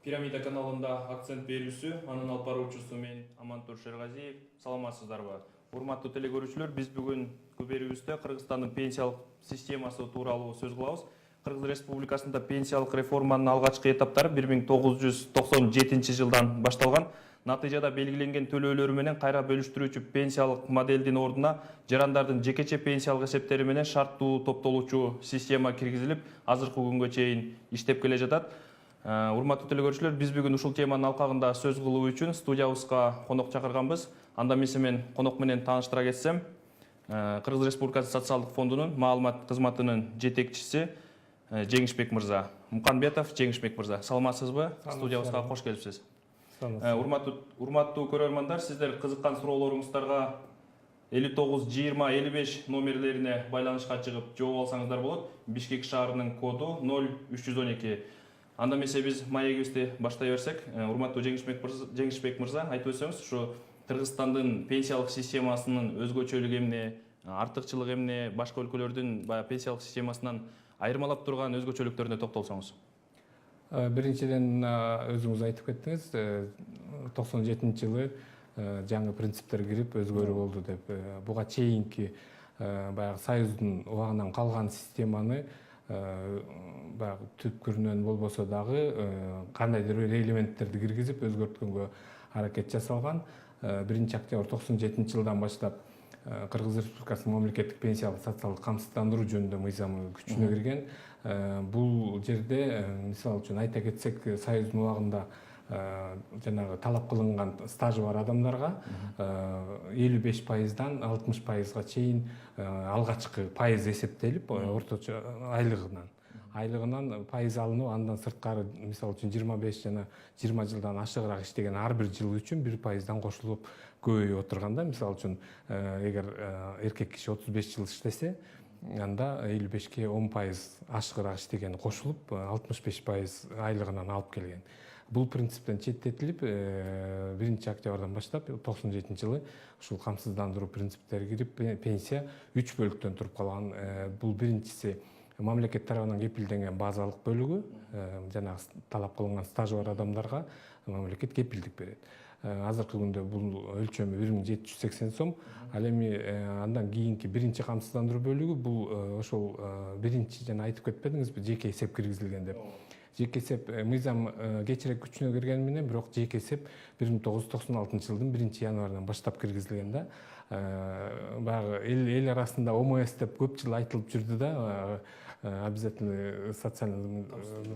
Пирамида каналында акцент берүүсү, анын алып баруучусу мен Амантур Шерғазиев. Саламатсыздарбы? Урматтуу телекөрүүчүлөр, биз бүгүнкү берүүбүздө Кыргызстандын пенсиялык системасы тууралуу сөз кылабыз. Кыргыз Республикасында пенсиялык реформанын алгачкы этаптары 1997 жылдан башталган. Натыйжада белгиленген төлөөлөр менен кайра бөлүштүрүүчү пенсиялык моделдин ордуна жарандардын жекече пенсиялык эсептери менен шарттуу топтолуучу система киргизилип, азыркы күнгө чейин иштеп келе жатат. Урматтуу телекөрүүчүлөр, биз бүгүн ушул теманын алкагында сөз кылуу үчүн студиябызга конок чакырганбыз. Анда мен конок менен тааныштыра кетсем, Кыргыз Республикасы социалдык фондунун маалымат кызматынын жетекчиси Жеңишбек мырза. Муканбетов Жеңишбек мырза. Саламатсызбы? Студиябызга кош келипсиз. Урматтуу көрөрмандар, сиздер кызыккан суроолоруңуздарга 59 20 55 номерлерине байланышка чыгып жооп алсаңыздар болот. Бишкек шаарынын коду 0312. Анда эмесе биз маегибизди баштай берсек, урматтуу Жеңишбек мырза, айтып өтсөңүз, ушу Кыргызстандын пенсиялык системасынын өзгөчөлүгү эмне, артыкчылыгы эмне, башка өлкөлөрдүн пенсиялык системасынан айырмалап турган өзгөчөлүктөрүнө токтолсоңуз. Биринчиден өзүңүз айтып кеттиңиз, 97-жылы жаңы принциптер кирип өзгөрүү болду деп. Буга чейинки баягы Союздун убагынан калган системаны түпкүрүнөн болбосо дагы кандайдыр бир элементтерди киргизип өзгөрткөнгө аракет жасалган. 1-октябрь 97 жылдан баштап Кыргыз Республикасынын мамлекеттик пенсиялык социалдык камсыздандыруу жөнүндө мыйзамы күчүнө кирген. Бул жерде мисалы үчүн айта кетсек, Союздун убагында жанагы талап кылынган стажы бар адамдарга 55%дан 60%га чейин алгачкы пайыз эсептелип, орточо айлыгынан пайыз алынып, андан сырткары мисалы үчүн 25 жана 20 жылдан ашыгыраак иштеген ар бир жыл үчүн 1%дан кошулуп көбөйүп отурганда, мисалы үчүн эгер эркек киши 35 жыл иштесе, анда 55-ке 10% ашыгыраак иштеген кошулуп 65% айлыгынан алып келген. Бул принциптен четтетилип, 1-октябрдан баштап 97 жылы ушул камсыздандыруу принциптери кирип, пенсия 3 бөлүктөн туруп калган. Бул биринчиси мамлекет тарабынан кепилденген базалык бөлүгү, жанагы талап кылынган стажы бар адамдарга мамлекет кепилдик берет. Азыркы күндө бул өлчөмү 1780 сом. Ал эми андан кийинки биринчи камсыздандыруу бөлүгү бул ошол биринчи жана айтып кетпедиңизби, жеке эсеп киргизилген деп. Жеке эсеп мыйзам кечирээк күчүнө киргени менен, бирок жеке эсеп 1996 жылдын 1-январынан баштап киргизилген да. Баягы эл арасында ОМС деп көп жыл айтылып жүрдү да, обязательный социальный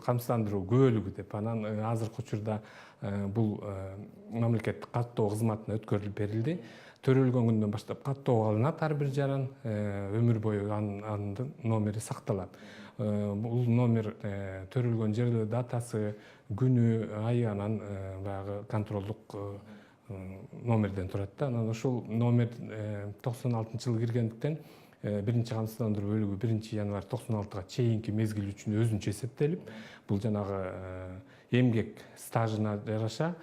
камсыздандыруу көбөлүгү деп. Анан азыркы учурда бул мамлекеттик каттоо кызматына өткөрүлүп берилди. Төрөлгөн күндөн баштап каттоо алынат ар бир жаран, өмүр бою анын номери сакталат. Бул номер төрөлгөн жери, датасы, күнү, айы анан баягы контролдук номерден турат да. Анан ошол номер 96-жылы киргендиктен 1-камсыздандыруу бөлүгү 1-январь 96-га чейинки мезгил үчүн өзүнчө эсептелип, бул жанагы эмгек стажына жараша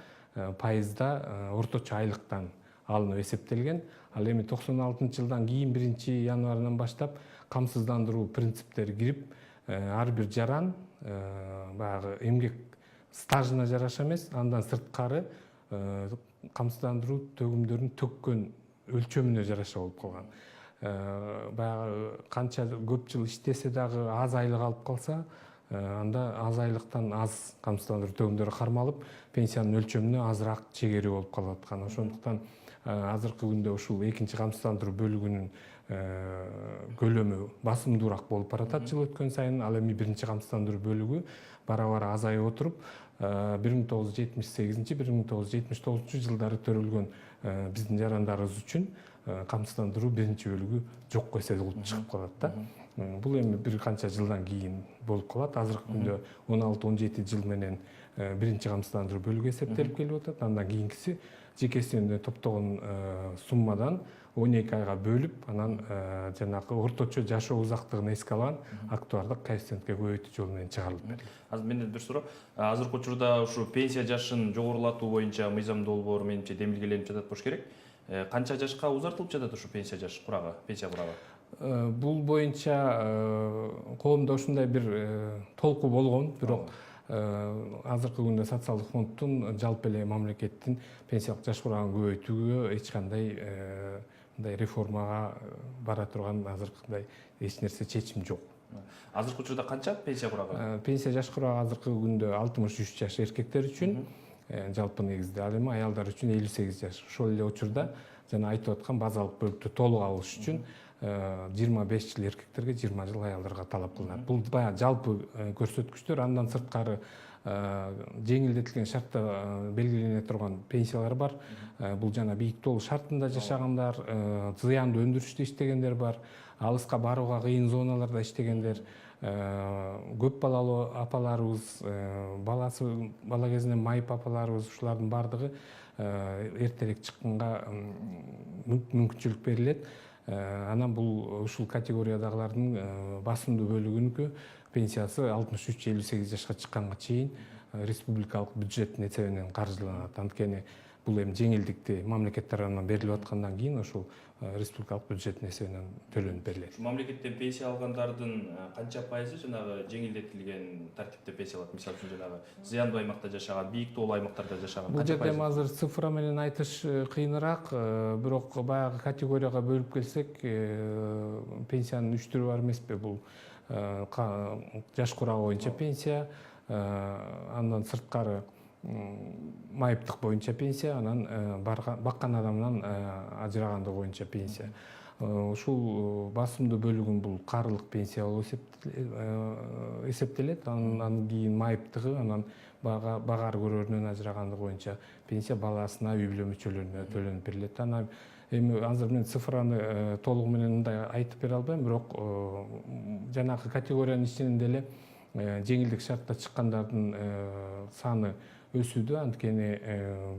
пайызда орточо айлыктан алынып эсептелген. Ал эми 96-жылдан кийин 1-январынан баштап камсыздандыруу принциптери кирип, ар бир жаран баягы эмгек стажына жараша эмес, андан сырткары камсыздандыруу төгүмдөрүн төккөн өлчөмүнө жараша болуп калган. Баягы канча көп жыл иштесе дагы аз айлык алып калса, анда аз айлыктан аз камсыздандыруу төгүмдөрү кармалып, пенсиянын өлчөмүнө азыраак чегери болуп калып аткан. Ошондуктан азыркы күндө ушул 2-камсыздандыруу бөлүгүнүн көлөмү басымдуураак болуп баратат жыл өткөн сайын. Ал эми 1-камсыздандыруу бөлүгү бара-бара азайып отуруп, 1978-1979 жылдары төрөлгөн биздин жарандарыбыз үчүн камсыздандыруу биринчи бөлүгү жокко эсебилип чыгып калат да. Бул эми бир канча жылдан кийин болуп калат. Азыркы күндө 16-17 жыл менен 1-камсыздандыруу бөлүгү эсептелип келип атат. Андан кийинкиси жекесинде топтогон суммадан 12 айга бөлүп, анан жанагы орточо жашоо узактыгын эске алган актуардык коэффициентке көбөйтүү жолу менен чыгарылып берилди. Азыр менден бир суроо. Азыркы учурда ушу пенсия жашын жогорулатуу боюнча мыйзам долбоору менимче демилгеленип жатат болуш керек. Канча жашка узартылып жатат ушу пенсия жаш курагы, пенсия курагы? Бул боюнча коомдо ушундай бир толку болгон, бирок азыркы күндө социалдык фонддун жалпы эле мамлекеттин пенсиялык жаш курагын көбөйтүүгө эч кандай мындай реформага бара турган азыркыдай эч нерсе чечим жок. Азыркы учурда канча пенсия курагы? Пенсия жаш курагы азыркы күндө 63 жаш эркектер үчүн, жалпы негизде, ал эми аялдар үчүн 58 жаш. Ошол эле учурда жана айтып аткан базалык бөлүктү толук алыш үчүн 25 жыл эркектерге, 20 жыл аялдарга талап кылынат. Бул баягы жалпы көрсөткүчтөр. Андан сырткары жеңилдетилген шартта белгилене турган пенсиялар бар. Бул жана бийик тоолуу шартында жашагандар, зыяндуу өндүрүштө иштегендер бар, алыска барууга кыйын зоналарда иштегендер, көп балалуу апаларыбыз, бала кезинен майып апаларыбыз, ушулардын баардыгы эртерээк чыкканга мүмкүнчүлүк берилет. Анан бул ушул категориядагылардын басымдуу бөлүгүнүкү пенсиясы 63-58 жашка чыкканга чейин республикалык бюджеттин эсебинен каржыланат. Анткени бул эми жеңилдикти мамлекет тарабынан берилип аткандан кийин ошол республикалык бюджеттин эсебинен төлөнүп берилет. Мамлекеттен пенсия алгандардын канча пайызы жанагы жеңилдетилген тартипте пенсия алат? Мисалы үчүн жанагы зыяндуу аймакта жашаган, бийик тоолуу аймактарда жашаган Бул жерде азыр цифра менен айтыш кыйыныраак, бирок баягы категорияга бөлүп келсек, пенсиянын 3 түрү бар эмеспи? Бул жаш курагы боюнча пенсия, андан сырткары майыптык боюнча пенсия, анан баккан адамдан ажырагандыгы боюнча пенсия. Ушул басымдуу бөлүгүн бул карылык пенсия болуп эсептелет. Андан кийин майыптыгы, анан багар көрөрүнөн ажырагандыгы боюнча пенсия, баласына, үй бүлө мүчөлөрүнө төлөнүп берилет. Анан эми азыр мен цифраны толугу менен мындай айтып бере албайм, бирок жанагы категориянын ичинен деле жеңилдик шартта чыккандардын саны өсүүдө. Анткени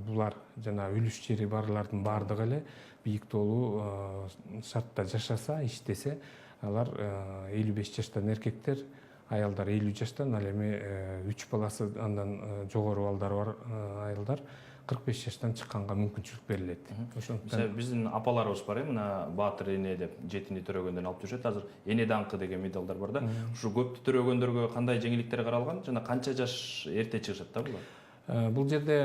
булар жана үлүш жери барлардын баардыгы эле бийик тоолуу шартта жашаса, иштесе, алар 55 жаштан эркектер, аялдар 50 жаштан, ал эми 3 баласы андан жогору балдары бар аялдар 45 жаштан чыкканга мүмкүнчүлүк берилет. Ошондуктан биздин апаларыбыз бар, мына Баатыр эне деп жетини төрөгөндөн алып жүрүшөт. Азыр эне даңкы деген медалдар бар да. Ушу көптү төрөгөндөргө кандай жеңилдиктер каралган жана канча жаш эрте чыгышат да булар? Бул жерде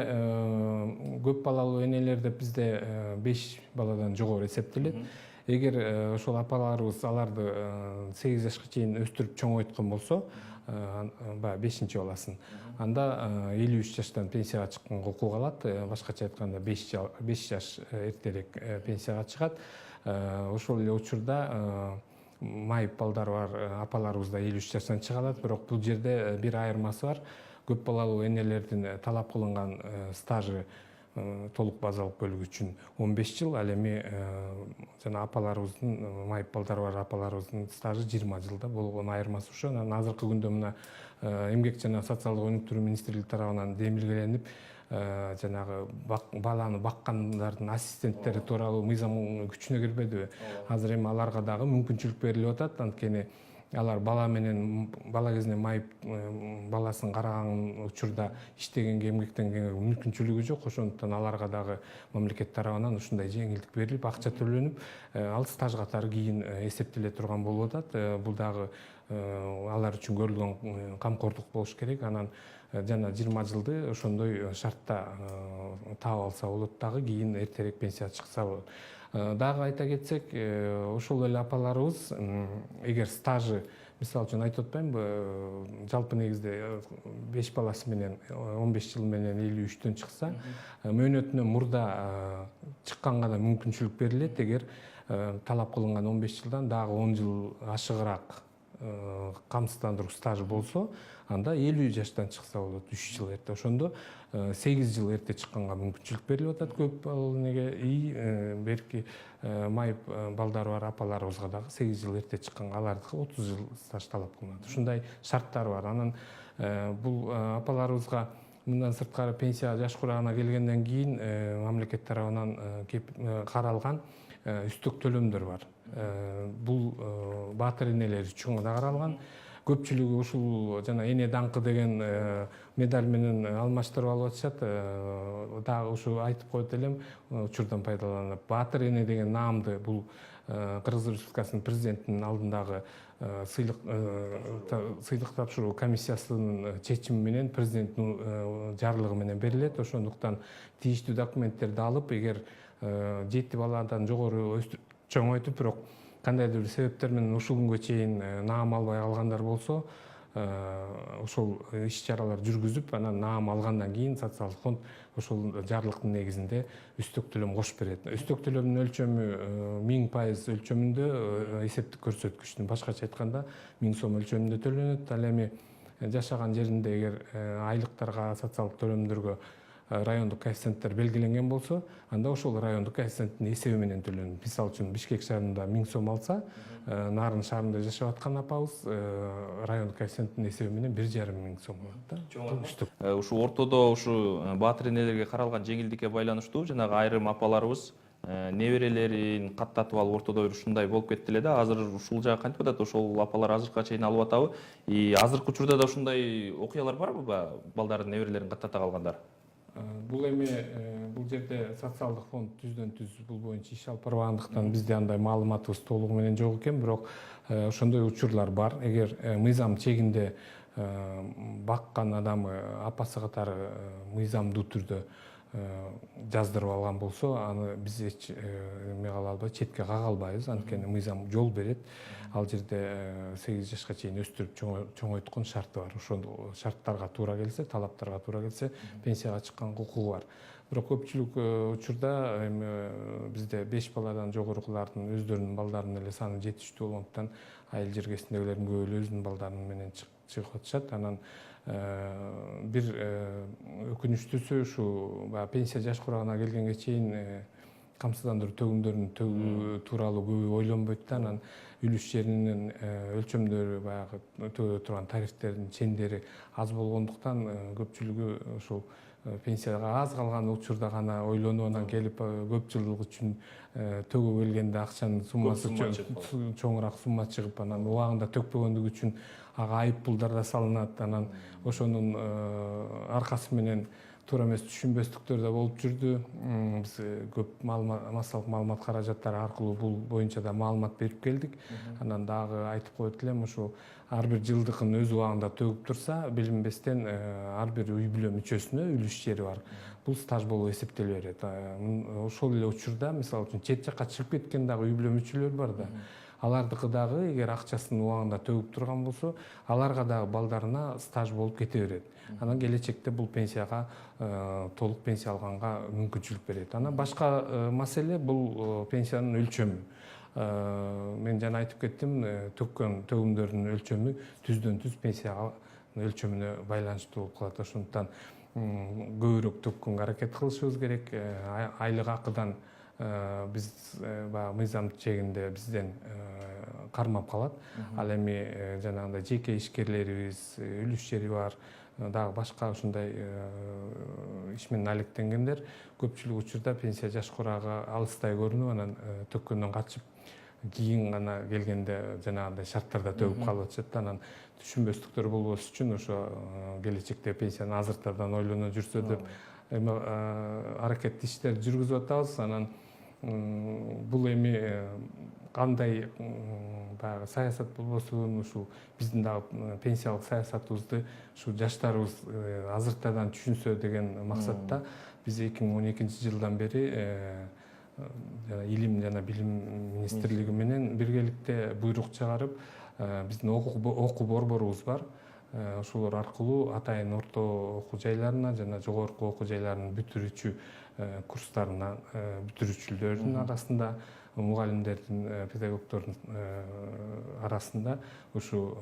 көп балалуу энелер деп бизде 5 баладан жогору эсептелет. Эгер ошол апаларыбыз аларды 8 жашка чейин өстүрүп чоңойткон болсо, баягы 5-чи баласын, анда 53 жаштан пенсияга чыкканга укук алат. Башкача айтканда 5 жаш эртерээк пенсияга чыгат. Ошол эле учурда майып балдары бар апаларыбыз да 53 жаштан чыга алат. Бирок бул жерде бир айырмасы бар. Көп балалуу энелердин талап кылынган стажы толук базалык бөлүгү үчүн 15 жыл, ал эми жана апаларыбыздын, майып балдары бар апаларыбыздын стажы 20 жылда болгон айырмасы ошо. Анан азыркы күндө мына эмгек жана социалдык өнүктүрүү министрлиги тарабынан демилгеленип, жанагы баланы баккандардын ассистенттери тууралуу мыйзам күчүнө кирбедиби? Азыр эми аларга дагы мүмкүнчүлүк берилип атат. Анткени алар бала кезинен майып баласын караган учурда иштегенге, эмгектенгенге мүмкүнчүлүгү жок. Ошондуктан аларга дагы мамлекет тарабынан ушундай жеңилдик берилип, акча төлөнүп, ал стаж катары кийин эсептеле турган болуп атат. Бул дагы алар үчүн көрүлгөн камкордук болуш керек. Анан жана 20 жылды ошондой шартта таап алса болот, дагы кийин эртерээк пенсияга чыкса болот. Дагы айта кетсек, ошол эле апаларыбыз эгер стажы, мисалы үчүн айтып атпаймынбы, жалпы негизде 5 баласы менен 15 жыл менен 53төн чыкса, мөөнөтүнөн мурда чыкканга да мүмкүнчүлүк берилет. Эгер талап кылынган 15 жылдан дагы 10 жыл ашыгыраак камсыздандыруу стажы болсо, анда 50 жаштан чыкса болот, 3 жыл эрте. Ошондо 8 жыл эрте чыкканга мүмкүнчүлүк берилип атат көп балалуу энеге. Берки майып балдары бар апаларыбызга дагы 8 жыл эрте чыкканга алардыкы 30 жыл стаж талап кылынат. Ушундай шарттар бар. Анан бул апаларыбызга мындан сырткары пенсия жаш курагына келгенден кийин мамлекет тарабынан каралган үстөк төлөмдөр бар. Бул Баатыр энелер үчүн да каралган. көпчүлүгү ушул жана эне даңкы деген медаль менен алмаштырып алып атышат. Дагы ушу айтып коет элем учурдан пайдаланып. Баатыр эне деген наамды бул Кыргыз Республикасынын президентинин алдындагы сыйлык тапшыруу комиссиясынын чечими менен президенттин жарлыгы менен берилет. Ошондуктан тийиштүү документтерди алып, эгер 7 баладан жогору чоңойтуп, бирок кандайдыр бир себептер менен ушул күнгө чейин наам албай калгандар болсо, ошол иш-чаралар жүргүзүп, анан наам алгандан кийин социалдык фонд ошол жарлыктын негизинде үстөк төлөм кошуп берет. Үстөк төлөмдүн өлчөмү 1000% өлчөмүндө эсептик көрсөткүчтүн, башкача айтканда 1000 сом өлчөмүндө төлөнөт. Ал эми жашаган жеринде эгер айлыктарга, социалдык төлөмдөргө райондук коэффициенттер белгиленген болсо, анда ошол райондук коэффициенттин эсеби менен төлөнөт. Мисалы үчүн Бишкек шаарында 1000 сом алса, Нарын шаарында жашап аткан апабыз райондук коэффициенттин эсеби менен 1,5 сом алат да. Ушу ортодо ушу баатыр энелерге каралган жеңилдикке байланыштуу жанагы айрым апаларыбыз неберелерин каттатып алып ортодо бир ушундай болуп кетти эле да. Азыр ушул жагы кантип атат? Ошол апалар азыркыга чейин алып атабы? Азыркы учурда да ушундай окуялар барбы? Балдардын неберелерин каттата калгандар? Бул эми бул жерде социалдык фонд түздөн-түз бул боюнча иш алып барбагандыктан бизде андай маалыматыбыз толугу менен жок экен, бирок ошондой учурлар бар. Эгер мыйзам чегинде баккан адамы апасы катары мыйзамдуу түрдө жаздырып алган болсо, аны биз эч эме кыла албайбыз, четке кага албайбыз. Анткени мыйзам жол берет. Ал жерде 8 жашка чейин өстүрүп чоңойткон шарты бар. Ошол шарттарга туура келсе, талаптарга туура келсе, пенсияга чыкканга укугу бар. Бирок көпчүлүк учурда эми бизде 5 баладан жогорукулардын өздөрүнүн балдарынын эле саны жетиштүү болгондуктан айыл жергесиндегилердин көбү эле өзүнүн балдарынын менен чыгып атышат. Анан бир өкүнүчтүүсү ушу пенсия жаш курагына келгенге чейин камсыздандыруу төгүмдөрүнүн төгүү тууралуу көбү ойлонбойт да. Анан үлүш жеринин өлчөмдөрү, баягы төлөө турган тарифтердин чендери аз болгондуктан көпчүлүгү ушул пенсияга аз калган учурда гана ойлонуп, анан келип көп жылдык үчүн төгүп келгенде акчанын суммасы чоңураак сумма чыгып, анан убагында төкпөгөндүгү үчүн ага айып пулдар да салынат. Анан ошонун аркасы менен туура эмес түшүнбөстүктөр да болуп жүрдү. Биз көп массалык маалымат каражаттары аркылуу бул боюнча да маалымат берип келдик. Анан дагы айтып коет элем, ушу ар бир жылдыкын өз убагында төгүп турса, билинбестен ар бир үй бүлө мүчөсүнө үлүш жери бар. Бул стаж болуп эсептеле берет. Ошол эле учурда, мисалы үчүн, чет жакка чыгып кеткен дагы үй бүлө мүчөлөр бар да. Алардыкы дагы эгер акчасын убагында төгүп турган болсо, аларга дагы балдарына стаж болуп кете берет. Анан келечекте бул пенсияга толук пенсия алганга мүмкүнчүлүк берет. Анан башка маселе бул пенсиянын өлчөмү. Мен жана айтып кеттим, төккөн төгүмдөрдүн өлчөмү түздөн-түз пенсияга өлчөмүнө байланыштуу болуп калат. Ошондуктан көбүрөөк төккөнгө аракет кылышыбыз керек. Айлык акыдан биз мыйзам чегинде бизден кармап калат. Ал эми жанагындай жеке ишкерлерибиз, үлүш жери бар, дагы башка ушундай иш менен алектенгендер көпчүлүк учурда пенсия жаш курагы алыстай көрүнүп, анан төккөндөн качып, кийин гана келгенде жанагындай шарттарда төгүп калып атышат. Анан түшүнбөстүктөр болбош үчүн ошо келечекте пенсияны азыртардан ойлоно жүрсө деп эми аракеттүү иштерди жүргүзүп атабыз. Анан бул эми кандай баягы саясат болбосун, ушул биздин дагы пенсиялык саясатыбызды ушу жаштарыбыз азыртадан түшүнсө деген максатта биз 2012 жылдан бери илим жана билим министрлиги менен биргеликте буйрук чыгарып, биздин окуу борборубуз бар. Ошолор аркылуу атайын орто окуу жайларына жана жогорку окуу жайларынын бүтүрүүчү курстарына бүтүрүүчүлөрдүн арасында, мугалимдердин, педагогдордун арасында ушу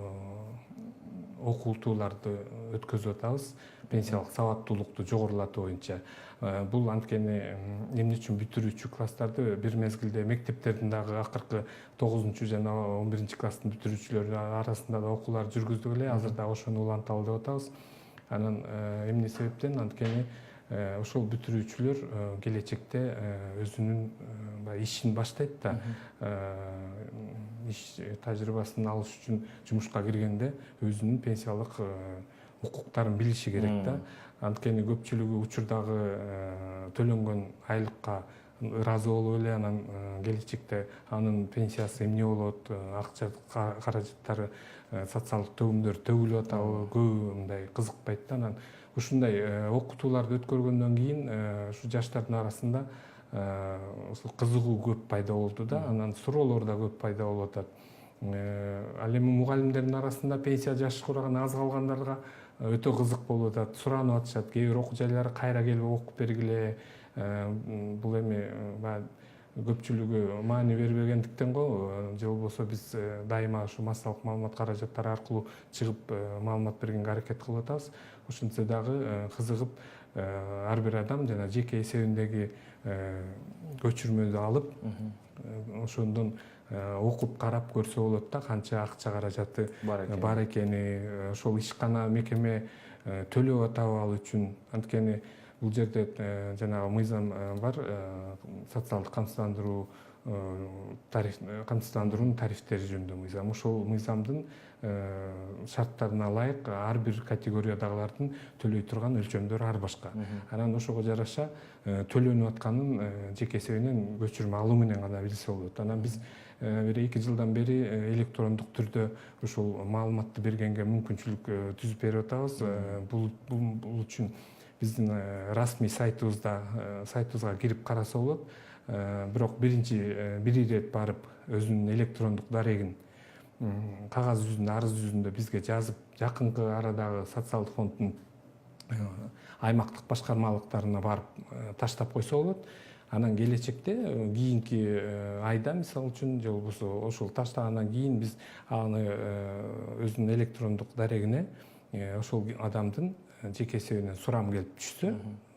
окутууларды өткөзүп атабыз. Пенсиялык сабаттуулукту жогорулатуу боюнча. Бул анткени эмне үчүн бүтүрүүчү класстарды бир мезгилде мектептердин дагы акыркы 9 жана 11 класстын бүтүрүүчүлөрү арасында да окуулар жүргүздүк эле. Азыр дагы ошону уланталы деп атабыз. Анан эмне себептен? Анткени ошол бүтүрүүчүлөр келечекте өзүнүн ишин баштайт да. иш тажрыйбасын алыш үчүн жумушка киргенде өзүнүн пенсиялык укуктарын билиши керек да. Анткени көпчүлүгү учурдагы төлөнгөн айлыкка ыраазы болуп эле анан келечекте анын пенсиясы эмне болот, акча каражаттары, социалдык төгүмдөр төгүлүп атабы, көбү мындай кызыкпайт да. Анан ушундай окутууларды өткөргөндөн кийин ушу жаштардын арасында кызыгуу көп пайда болду да. Анан суроолор да көп пайда болуп атат. Ал эми мугалимдердин арасында пенсия жашы кураган аз калгандарга өтө кызык болуп атат, суранып атышат. Кээ бир окуу жайлары кайра келип окуп бергиле. Бул эми көпчүлүгү маани бербегендиктен го, же болбосо биз дайыма ушу массалык маалымат каражаттары аркылуу чыгып маалымат бергенге аракет кылып атабыз. Ошентсе дагы кызыгып ар бир адам жана жеке эсебиндеги көчүрмөдү алып, ошондон окуп карап көрсө болот да, канча акча каражаты бар экени, ошол ишкана мекеме төлөп атабы ал үчүн. Анткени бул жерде жанагы мыйзам бар, социалдык камсыздандыруунун тарифтери жөнүндө мыйзам. Ошол мыйзамдын шарттарына ылайык ар бир категориядагылардын төлөй турган өлчөмдөрү ар башка. Анан ошого жараша төлөнүп атканын жеке эсебинен көчүрмө алуу менен гана билсе болот. Анан биз бир 2 жылдан бери электрондук түрдө ушул маалыматты бергенге мүмкүнчүлүк түзүп берип атабыз. Бул үчүн биздин расмий сайтыбызга кирип караса болот. Бирок бир ирет барып өзүнүн электрондук дарегин кагаз жүзүндө, арыз жүзүндө бизге жазып, жакынкы арадагы социалдык фонддун аймактык башкармалыктарына барып таштап койсо болот. Анан келечекте кийинки айда мисалы үчүн же болбосо ошол таштагандан кийин биз аны өзүнүн электрондук дарегине ошол адамдын жеке эсебинен сурам келип түшсө,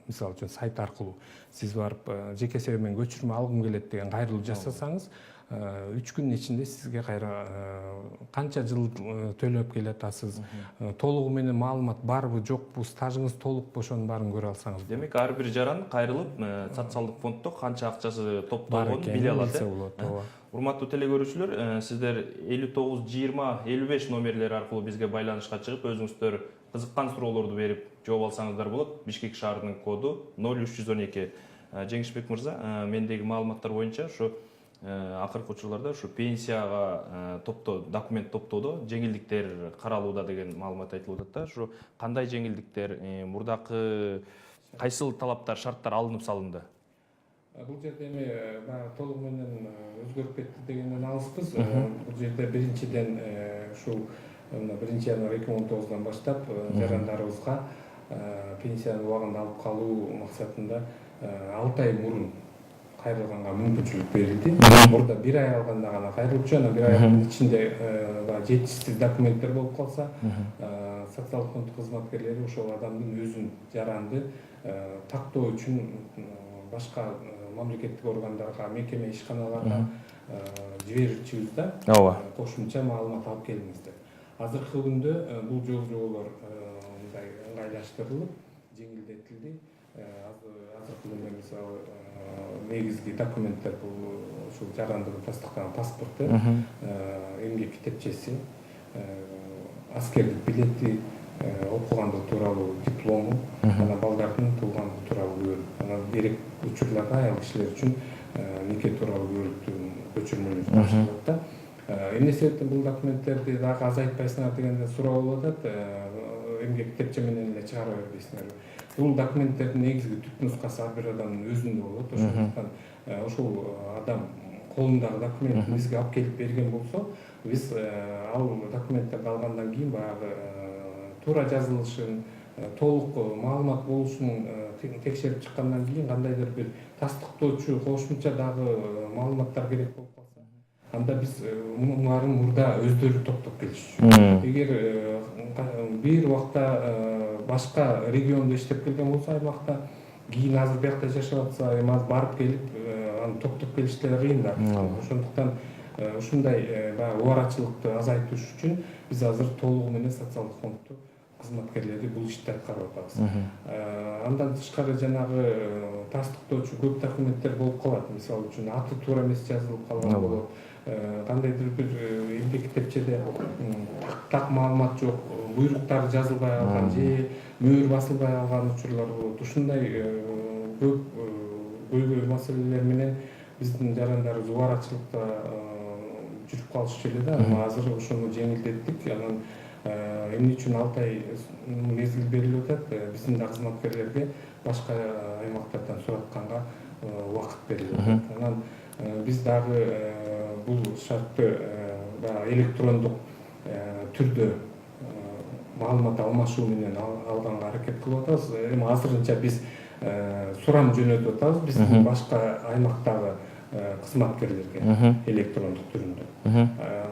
мисалы үчүн сайт аркылуу сиз барып жеке эсебимен көчүрмө алгым келет деген кайрылуу жасасаңыз, 3 күнүн ичинде сизге кайра канча жыл төлөп келатасыз, толугу менен маалымат барбы жокпу, стажыңыз толукпу, ошонун баарын көрө алсаңыз. Демек ар бир жаран кайрылып социалдык фонддо канча акчасы топтолгонун биле алат. Урматтуу телекөрүүчүлөр, сиздер 59 20 55 номерлери аркылуу бизге байланышка чыгып, өзүңүздөр кызыккан суроолорду берип жооп алсаңыздар болот. Бишкек шаарынын коду 0312. Жеңишбек мырза, мендеги маалыматтар боюнча ушу акыркы учурларда ушу пенсияга документ топтоодо жеңилдиктер каралууда деген маалымат айтылып атат да. Ушу кандай жеңилдиктер, мурдакы кайсыл талаптар, шарттар алынып салынды? Бул жерде эми толугу менен өзгөрүп кетти дегенден алыспыз. Бул жерде биринчиден ушул 1 январь 2019 баштап жарандарыбызга пенсияны убагында алып калуу максатында 6 ай мурун кайрылганга мүмкүнчүлүк берилди. Мурда 1 ай алганда гана кайрылчу, анан 1 айдын ичинде жетишсиз документтер болуп калса, социалдык фонд кызматкерлери ошол адамдын өзүн, жаранды тактоо үчүн башка мамлекеттик органдарга, мекеме, ишканаларга жиберүүчүбүз да. Кошумча маалымат алып келиңиздер. Азыркы күндө бул жолжоболор мындай ыңгайлаштырылып, жеңилдетилди. Азыркы күндө мисалы негизги документтер бул ушул жарандыгын тастыктаган паспорту, эмгек китепчеси, аскердик билети, окугандыгы тууралуу диплому, анан балдардын туулгандыгы тууралуу күбөлүк. Анан керек учурларда аял кишилер үчүн нике тууралуу күбөлүктүн көчүрмөлөрү тапшырылат да. Эмне себептен бул документтерди дагы азайтпайсыңар дегенде суроо болуп атат. Эмгек китепче менен эле чыгара бербейсиңерби? Бул документтердин негизги түпнускасы ар бир адамдын өзүндө болот. Ошондуктан ошол адам колундагы документти бизге алып келип берген болсо, биз ал документтерди алгандан кийин баягы туура жазылышын, толук маалымат болушун текшерип чыккандан кийин кандайдыр бир тастыктоочу кошумча дагы маалыматтар керек болуп калса, анда биз буларын мурда өздөрү топтоп келишчү. Эгер бир убакта башка региондо иштеп келген болсо, аймакта, кийин азыр биякта жашап атса, эми азыр барып келип аны топтоп келиш деле кыйын да. Ошондуктан ушундай убарачылыкты азайтыш үчүн биз азыр толугу менен социалдык фондду кызматкерлери бул ишти аткарып атабыз. Андан тышкары жанагы тастыктоочу көп документтер болуп калат. Мисалы үчүн аты туура эмес жазылып калган болот. Кандайдыр бир эмгек китепчеде так маалымат жок, буйруктар жазылбай калган же мөөр басылбай калган учурлар болот. Ушундай көп көйгөй маселелер менен биздин жарандарыбыз убарачылыкта жүрүп калышчу эле да. Азыр ошону жеңилдеттик. Анан эмне үчүн 6 ай мезгил берилип атат? Биздин да кызматкерлерге башка аймактардан суратканга убакыт берилип атат. Анан биз дагы бул шартты электрондук түрдө маалымат алмашуу менен алганга аракет кылып атабыз. Эми азырынча биз сурам жөнөтүп атабыз биздин башка аймактагы кызматкерлерге электрондук түрүндө.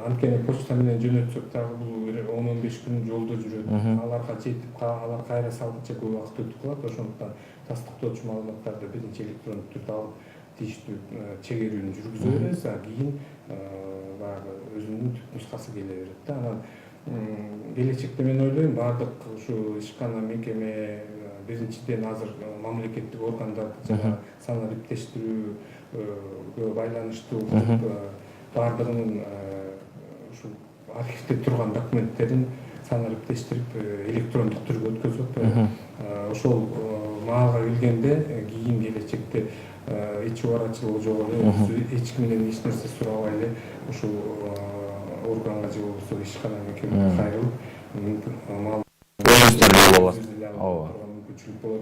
Анткени почта менен жөнөтсөк дагы бул 10-15 күн жолдо жүрөт. Аларга жетип алар кайра салгыча көп убакыт өтүп калат. Ошондуктан тастыктоочу маалыматтарды биринчи электрондук түрдө алып тийиштүү чегерүүнү жүргүзө беребиз. Кийин баягы өзүнүн түп нускасы келе берет да. Анан келечекте мен ойлойм баардык ушу ишкана мекеме биринчиден азыр мамлекеттик органдарды жана санариптештирүүгө байланыштуу баардыгынын ушу архивде турган документтерин санариптештирип электрондук түргө өткөзүп атпайбы. Ошол маалга келгенде кийин келечекте эч убарачылыгы жок эле, эч кимден эч нерсе сурабай эле ушул органга же болбосо ишкана мекемеге кайрылып мүмкүнчүлүк болот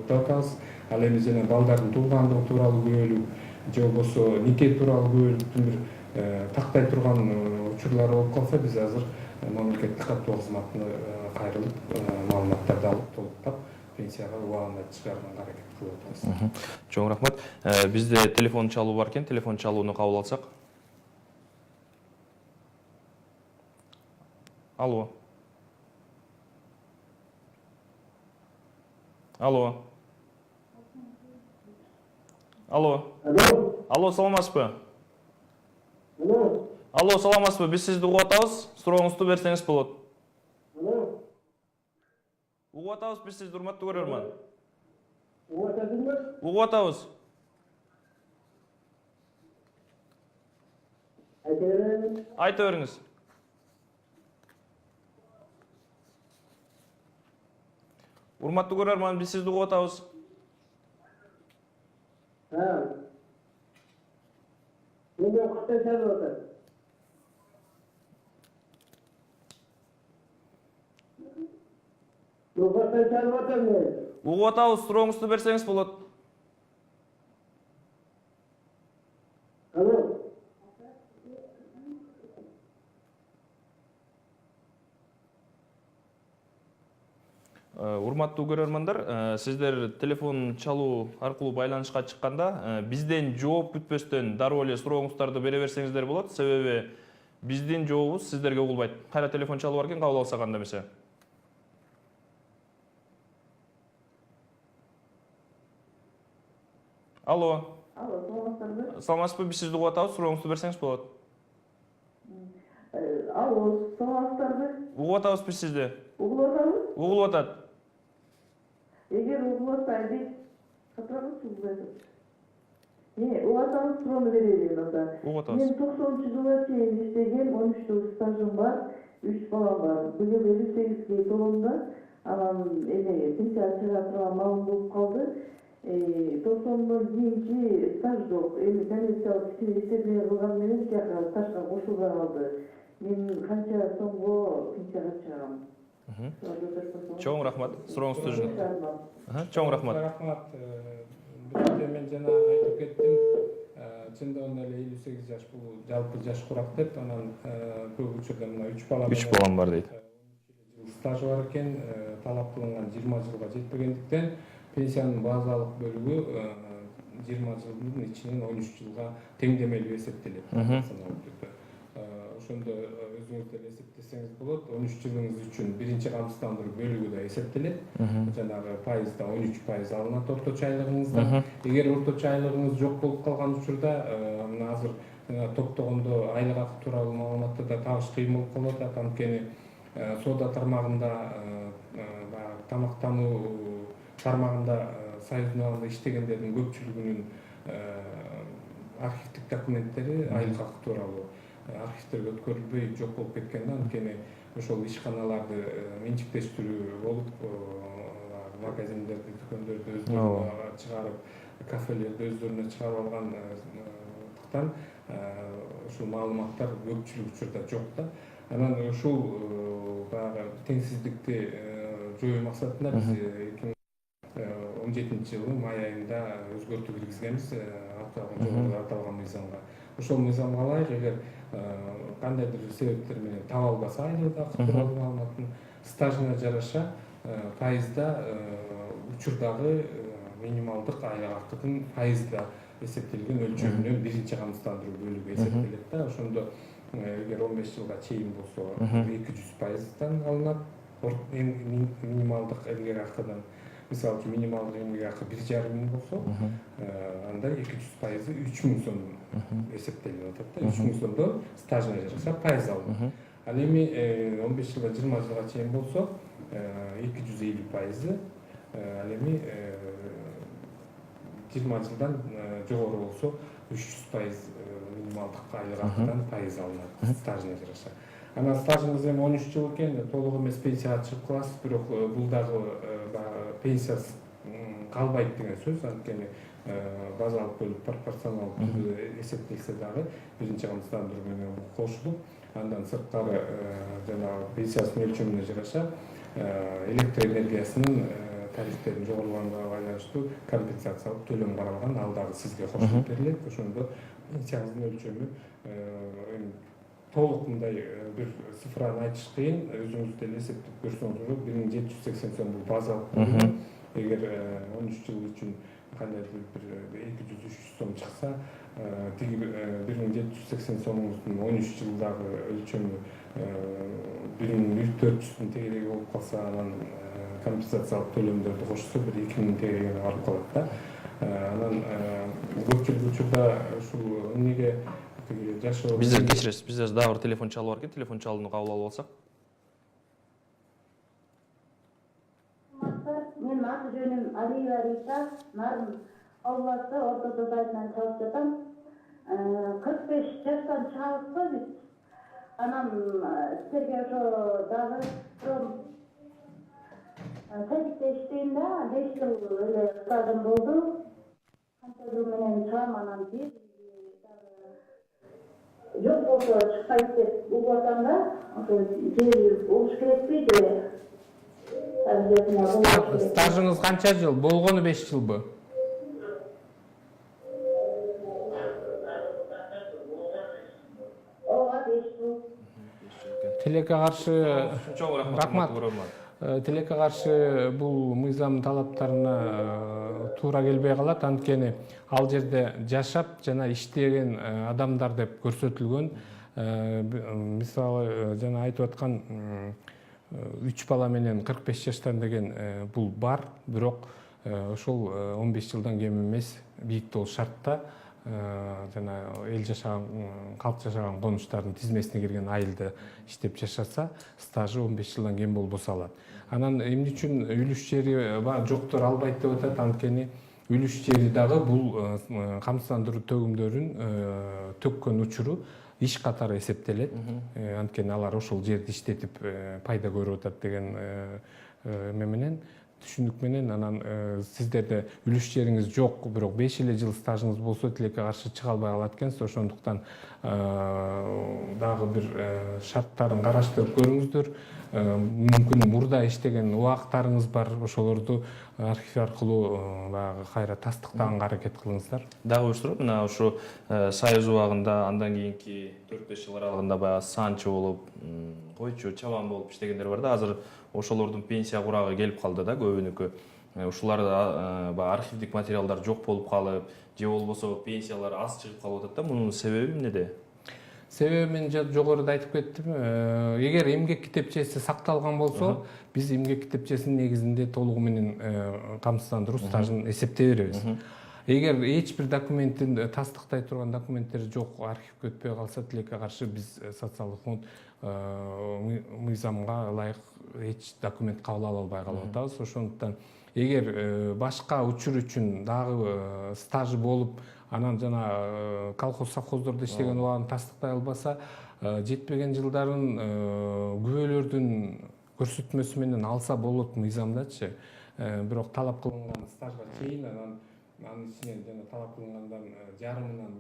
деп атабыз. Ал эми жана балдардын туулгандыгы тууралуу күбөлүк же болбосо нике тууралуу күбөлүктүн бир тактай турган учурлары болуп калса, биз азыр мамлекеттик каттоо кызматына кайрылып маалыматтарды алып толуктап пенсияга убагында чыгарганга аракет кылып атабыз. Чоң рахмат. Бизде телефон чалуу бар экен, телефон чалууну кабыл алсак. Алло. Алло. Алло. Алло, саламатсызбы? Алло, саламатсызбы? Биз сизди угуп атабыз. Сурооңузду берсеңиз болот. Угуп атабыз биз сизди, урматтуу көрөрман. Угуп атабыз. Айта бериңиз. Урматтуу көрөрман, биз сизди угуп атабыз. Угуп атабыз, сурооңузду берсеңиз болот. Урматтуу көрөрмандар, сиздер телефон чалуу аркылуу байланышка чыкканда бизден жооп күтпөстөн дароо эле сурооңуздарды бере берсеңиздер болот. Себеби биздин жообубуз сиздерге угулбайт. Кайра телефон чалуу бар экен, кабыл алсак анда эмесе. Алло. Саламатсызбы? Саламатсызбы, биз сизди угуп атабыз, сурооңузду берсеңиз болот. Алло, саламатсызбы? Угуп атабыз биз сизди. Угулуп атабыз? Угулуп атат. Эгер угулуп атпайды, катырабызбы? Угуп атабыз, суроону берейин анда. Угуп атабыз. Мен 90-жылга чейин иштеген, 13 жыл стажым бар, 3 балам бар. Быйыл 58-ге толдумда, анан пенсия чыга турган маалым болуп калды. 90-дон кийинки стаж жок. Эми коммерциялык иштебей кылган менен жака стажга кошулбай калды. Мен канча сомго пенсияга чыгам? Чоң рахмат. Сурооңузду жөнөт. Чоң рахмат. Рахмат. Биринчиден мен жана айтып кеттим. Чындыгында эле 58 жаш бул жалпы жаш курак деп, анан көп учурда мына 3 балам бар дейт. Стажы бар экен, талап кылынган 20 жылга жетпегендиктен пенсиянын базалык бөлүгү 20 жылдын ичинен 13 жылга теңдемелүү эсептелет. Ошондо өзүңүздөр эсептесеңиз болот. 13 жылыңыз үчүн биринчи камсыздандыруу бөлүгү да эсептелет. Жанагы пайызда 13% алынат орточо айлыгыңыздан. Эгер орточо айлыгыңыз жок болуп калган учурда, мына азыр топтогондо айлык акы тууралуу маалыматты да табыш кыйын болуп калып атат. Анткени соода тармагында баягы тамактануу тармагында союздун абагында иштегендердин көпчүлүгүнүн архивдик документтери айлык акы тууралуу архивтерге өткөрүлбөй жок болуп кеткен да. Анткени ошол ишканаларды менчиктештирүү болуп магазиндерди, дүкөндөрдү өздөрүнө чыгарып, кафелерди өздөрүнө чыгарып алгандыктан ушул маалыматтар көпчүлүк учурда жок да. Анан ушул баягы теңсиздикти жоюу максатында биз 2017 жылы май айында өзгөртүү киргизгенбиз аталган мыйзамга. Ошол мыйзамга ылайык, эгер кандайдыр себептер менен таба албаса айлык акы тууралуу маалыматын, стажына жараша пайызда учурдагы минималдык айлык акынын пайызда эсептелген өлчөмүнөн биринчи камсыздандыруу бөлүгү эсептелет да. Ошондо эгер 15 жылга чейин болсо 200%дан алынат минималдык эмгек акыдан. Мисалы үчүн минималдык эмгек акы 1,5 миң болсо, анда 200%, 3.000 сом эсептелип атат да. 3.000 сомдон стажына жараша пайыз алынат. Ал эми 15 жылга 20 жылга чейин болсо 250%, ал эми 20 жылдан жогору болсо 300% минималдык айлык акыдан пайыз алынат стажына жараша. Анан стажыңыз эми 13 жыл экен, толук эмес пенсияга чыгып каласыз, бирок бул дагы пенсиясыз калбайт деген сөз. Анткени базалык бөлүп пропорционалдуу түрдө эсептелсе дагы биринчи камсыздандыруу менен кошулуп, андан сырткары жанагы пенсиясынын өлчөмүнө жараша электр энергиясынын тарифтерин жогорулганга байланыштуу компенсациялык төлөм каралган, ал дагы сизге кошулуп берилет. Ошондо пенсияңыздын өлчөмү толук мындай бир цифраны айтыш кыйын, өзүңүз деле эсептеп көрсөңүз болот. 1780 сом бул базалык төлөм. Эгер 13 жыл үчүн кандайдыр бир 200-300 сом чыкса, тиги 1780 сомуңуздун 13 жылдагы өлчөмү 1400 тегереги болуп калса, анан компенсациялык төлөмдөрдү кошсо бир 2000 тегереге барып калат да. Анан көпчүлүк учурда ушул эмнеге жашоо Биздер кечиресиз, бизде дагы бир телефон чалып бар экен, телефон чалууну кабыл алып алсак. Мен аты жөнүм Алиева Рита, Нарын областы ортодо сайтынан чалып жатам. 45 жаштан чыгабызбы биз. Анан силерге ошо дагы сайтта иштейм да, 5 жыл эле стажым болду. Канча жыл менен чыгам, анан бир жок болсо чыкпайт деп угуп атам да. Ошо жери болуш керекпи же? Стажыңыз канча жыл? Болгону 5 жылбы? Ооба, 5 жыл. Тилекке каршы Чоң рахмат. Тилекке каршы бул мыйзам талаптарына туура келбей калат. Анткени ал жерде жашап жана иштеген адамдар деп көрсөтүлгөн. Мисалы жана айтып аткан 3 бала менен 45 жаштан деген бул бар, бирок ошол 15 жылдан кем эмес бийиктөө шартта жана эл жашаган, калк жашаган конуштардын тизмесине кирген айылда иштеп жашаса, стажы 15 жылдан кем болбосо алат. Анан эмне үчүн үлүш жери жоктор албайт деп атат? Анткени үлүш жери дагы бул камсыздандыруу төгүмдөрүн төккөн учуру иш катары эсептелет. Анткени алар ошол жерди иштетип пайда көрүп атат деген эме менен, түшүнүк менен. Анан сиздерде үлүш жериңиз жок, бирок 5 эле жыл стажыңыз болсо тилекке каршы чыга албай калат экенсиз. Ошондуктан дагы бир шарттарын караштырып көрүңүздөр. Мүмкүн мурда иштеген убактарыңыз бар, ошолорду архив аркылуу баягы кайра тастыктаганга аракет кылыңыздар. Дагы уштуруп, мына ушу Союз убагында, андан кийинки 4-5 жыл аралыгында баягы санчы болуп, койчу, чабан болуп иштегендер бар да. Азыр ошолордун пенсия курагы келип калды да, көбүнүкү. Ушуларда архивдик материалдар жок болуп калып, же болбосо пенсиялар аз чыгып калып атат да. Мунун себеби эмнеде? Себеби мен жогоруда айтып кеттим. Эгер эмгек китепчеси сакталган болсо, биз эмгек китепчесинин негизинде толугу менен камсыздандыруу стажын эсептей беребиз. эгер эч бир документин тастыктай турган документтер жок, архивге өтпөй калса, тилекке каршы биз социалдык фонд мыйзамга ылайык эч документ кабыл ала албай калып атабыз. Ошондуктан эгер башка учур үчүн дагы стажы болуп, анан жана колхоз совхоздордо иштеген убагын тастыктай албаса, жетпеген жылдарын күбөлөрдүн көрсөтмөсү менен алса болот мыйзамдачы. Бирок талап кылынган стажга чейин анын ичинен жана талап кылынгандан жарымынан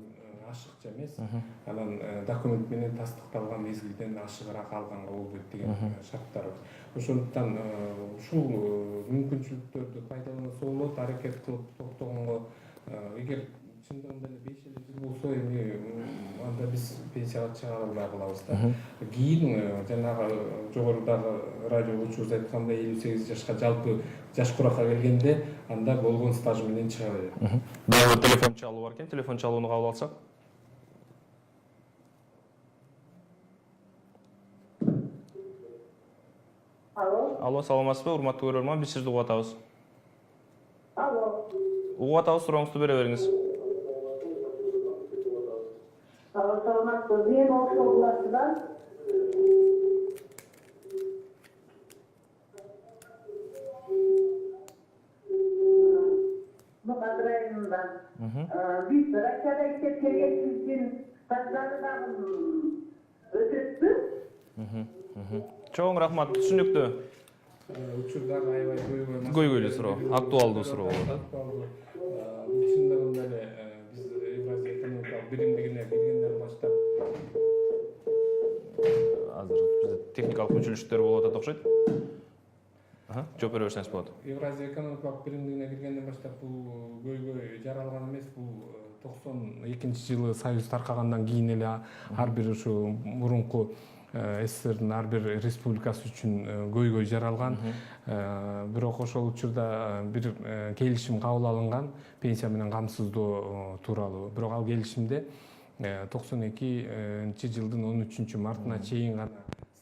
ашыкча эмес, анан документ менен тастыкталган мезгилден ашыгыраак алганга болбойт деген шарттар бар. Ошондуктан ушул мүмкүнчүлүктөрдү пайдаланса болот, аракет кылып токтогонго. Эгер чындыгында эле 5 жыл болсо, эми анда биз пенсияга чыгара албай калабыз да. Кийин жанагы жогорудагы радио учурда айткандай 58 жашка жалпы жаш куракка келгенде анда болгон стаж менен чыга берет. Дагы телефон чалуу бар экен, телефон чалууну кабыл алсак. Алло, саламатсызбы, урматтуу көрөрман, биз сизди угуп атабыз. Алло. Угуп атабыз, сурооңузду бере бериңиз. Саламатсыз, мен Ошолдудан. Мукадыр районунан. Биз Россияда иштеп келгенибиз үчүн стаждарды дагы өтөтпү? Чоң рахмат, түшүнүктүү. Учурдагы аябай Көйгөйлүү суроо, актуалдуу суроо болот. Бул чындыгында эле биз Евразия экономикалык биримдигине киргенден баштап Азыр бизде техникалык мүчүлүштөр болуп атат окшойт. Жооп бере берсеңиз болот. Евразия экономикалык биримдигине киргенден баштап бул көйгөй жаралган эмес. Бул 92-жылы Союз таркагандан кийин эле ар бир ушу мурунку СССРдин ар бир республикасы үчүн көйгөй жаралган. Бирок ошол учурда бир келишим кабыл алынган пенсия менен камсыздоо тууралуу. Бирок ал келишимде 92-жылдын 13 мартына чейин гана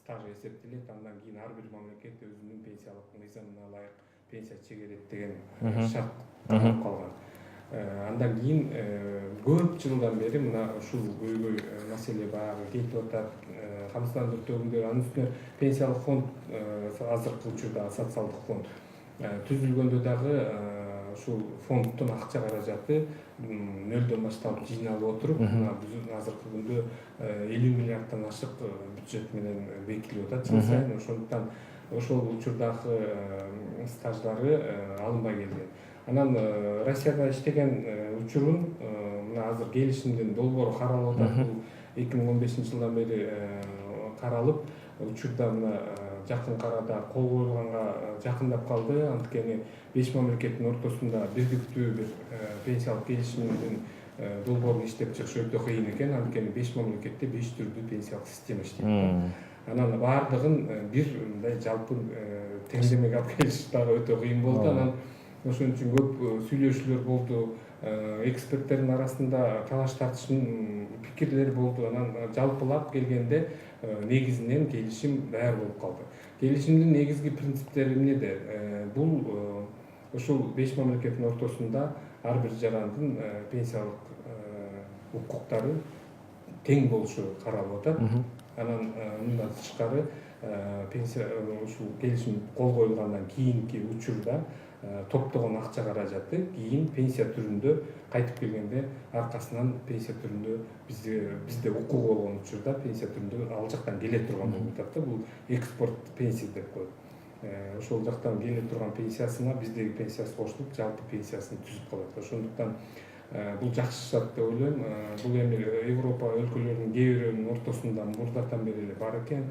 стаж эсептелет. Андан кийин ар бир мамлекет өзүнүн пенсиялык мыйзамына ылайык пенсия чегерет деген шарт талап калган. Андан кийин көп жылдан бери мына ушул көйгөй маселе баягы кетип атат. Камсыздандыруу төгүндө анын үстүнө пенсиялык фонд азыркы учурда социалдык фонд түзүлгөндө дагы ушул фонддун акча каражаты нөлдөн башталып жыйналып отуруп, мына биздин азыркы күндө 50 миллиарддан ашык бюджет менен бекитилип атат жыл сайын. Ошондуктан ошол учурдагы стаждары алынбай келген. Анан Россияда иштеген учурун мына азыр келишимдин долбоору каралып атат. Бул 2015-жылдан бери каралып, учурда мына жакын арада кол коюлганга жакындап калды. Анткени 5 мамлекеттин ортосунда бирдиктүү бир пенсиялык келишимдин долбоорун иштеп чыгыш өтө кыйын экен. Анткени 5 мамлекетте 5 түрдүү пенсиялык система иштейт. Анан баардыгын бир мындай жалпы теңдемеге алып келиш дагы өтө кыйын болду. Анан ошон үчүн көп сүйлөшүүлөр болду. Эксперттердин арасында талаш тартыштын пикирлери болду. Анан жалпылап келгенде негизинен келишим даяр болуп калды. Келишимдин негизги принциптери эмнеде? Бул ушул 5 мамлекеттин ортосунда ар бир жарандын пенсиялык укуктары тең болушу каралып атат. Анан мындан тышкары пенсия ушул келишим кол коюлгандан кийинки учурда топтогон акча каражаты кийин пенсия түрүндө кайтып келгенде аркасынан пенсия түрүндө бизде укугу болгон учурда пенсия түрүндө ал жактан келе турган болуп атат да. Бул экспорт пенсия деп коет. Ошол жактан келе турган пенсиясына биздеги пенсиясы кошулуп жалпы пенсиясын түзүп калат. Ошондуктан бул жакшы шарт деп ойлойм. Бул эми Европа өлкөлөрүнүн кээ бирөөнүн ортосунда мурдатан бери эле бар экен.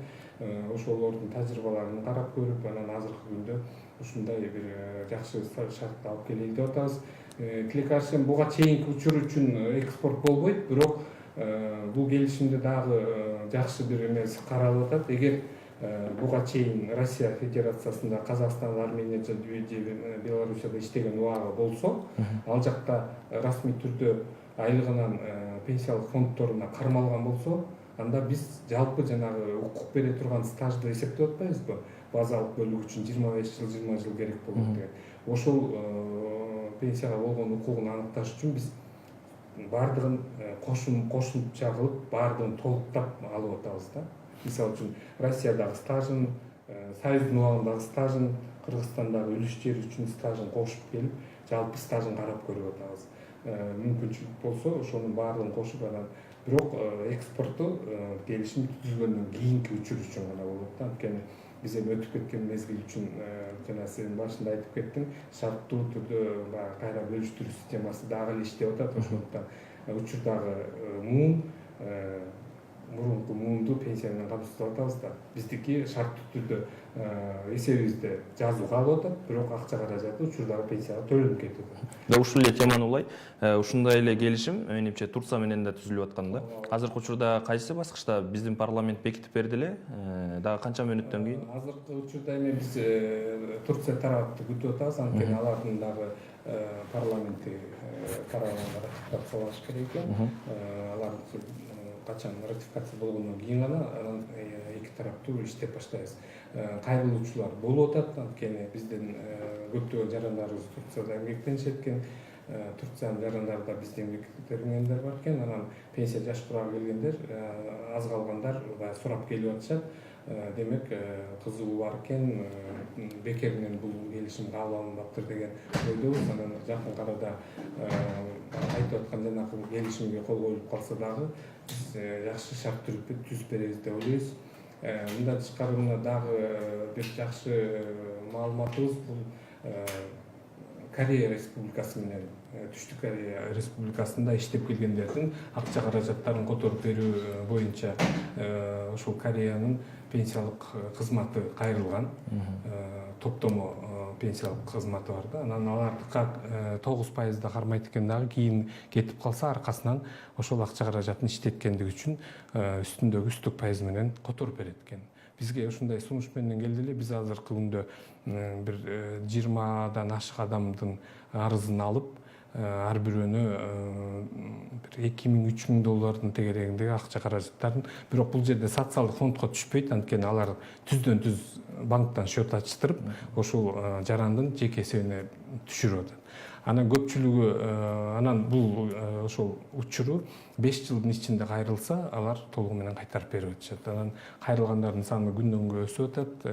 Ошолордун тажрыйбаларын карап көрүп, анан азыркы күндө ушундай бир жакшы шарт алып келели деп атабыз. Тилекке каршы буга чейинки учур үчүн экспорт болбойт, бирок бул келишимде дагы жакшы бир эмеси каралып атат. Эгер буга чейин Россия Федерациясында, Казакстан, Армения же Белоруссияда иштеген убагы болсо, ал жакта расмий түрдө айлыгынан пенсиялык фонддоруна кармалган болсо, анда биз жалпы жанагы укук бере турган стажды эсептеп атпайбызбы? Базалык бөлүк үчүн 25 жыл, 20 жыл керек болот деген. ошол пенсияга болгон укугун аныкташ үчүн биз баардыгын кошумча кылып баардыгын толуктап алып атабыз да. Мисалы үчүн Россиядагы стажын, Союздун убагындагы стажын, Кыргызстандагы үлүш жери үчүн стажын кошуп келип, жалпы стажын карап көрүп атабыз. Мүмкүнчүлүк болсо ошонун баардыгын кошуп анан бирок экспорту келишим түзүлгөндөн кийинки учур үчүн гана болот да. Анткени биз эми өтүп кеткен мезгил үчүн жана сен башында айтып кеттиң, шарттуу түрдө баягы кайра бөлүштүрүү системасы дагы эле иштеп атат. Ошондуктан учурдагы муун мурунку муунду пенсия менен камсыздап атабыз да. Биздики шарттуу түрдө эсебибизде жазуу калып атат, бирок акча каражаты учурдагы пенсияга төлөнүп кетип атат. Ушул эле теманы улай, ушундай эле келишим менимче Турция менен да түзүлүп аткан да. Азыркы учурда кайсы баскычта биздин парламент бекитип берди эле? Дагы канча мөөнөттөн кийин? Азыркы учурда эми биз Турция тарапты күтүп атабыз, анткени алардын дагы парламенти караганга ратификациялаш керек экен. Алар качан ратификация болгондон кийин гана анан эки тараптуу иштеп баштайбыз. Кайрылуучулар болуп атат, анткени биздин көптөгөн жарандарыбыз Турцияда эмгектенишет экен. Турциянын жарандарында биздин эмгектенгендер бар экен. Анан пенсия жаш курагы келгендер, аз калгандар баягы сурап келип атышат. Демек кызыгуу бар экен, бекеринен бул келишим кабыл алынбаптыр деген ойдобуз. Анан жакын арада айтып аткан жанагы келишимге кол коюлуп калса дагы биз жакшы шарт түзүп беребиз деп ойлойбуз. Мындан тышкары мына дагы бир жакшы маалыматыбыз бул Корея Республикасы менен Түштүк Корея Республикасында иштеп келгендердин акча каражаттарын которуп берүү боюнча ошол Кореянын пенсиялык кызматы кайрылган, топтомо пенсиялык кызматы бар да. Анан алардыкы 9% кармайт экен дагы, кийин кетип калса аркасынан ошол акча каражатын иштеткендиги үчүн үстүндөгү үстүк пайыз менен которуп берет экен. Бизге ушундай сунуш менен келди эле. Биз азыркы күндө бир 20дан ашык адамдын арызын алып, ар бирөөнө бир 2000–3000 доллардын тегерегиндеги акча каражаттарын, бирок бул жерде социалдык фондко түшпөйт, анткени алар түздөн түз банктан счет ачтырып, ошол жарандын жеке эсебине түшүрүп атат. Анан көпчүлүгү анан бул ошол учуру 5 жылдын ичинде кайрылса, алар толугу менен кайтарып берип атышат. Анан кайрылгандардын саны күндөн күнгө өсүп атат.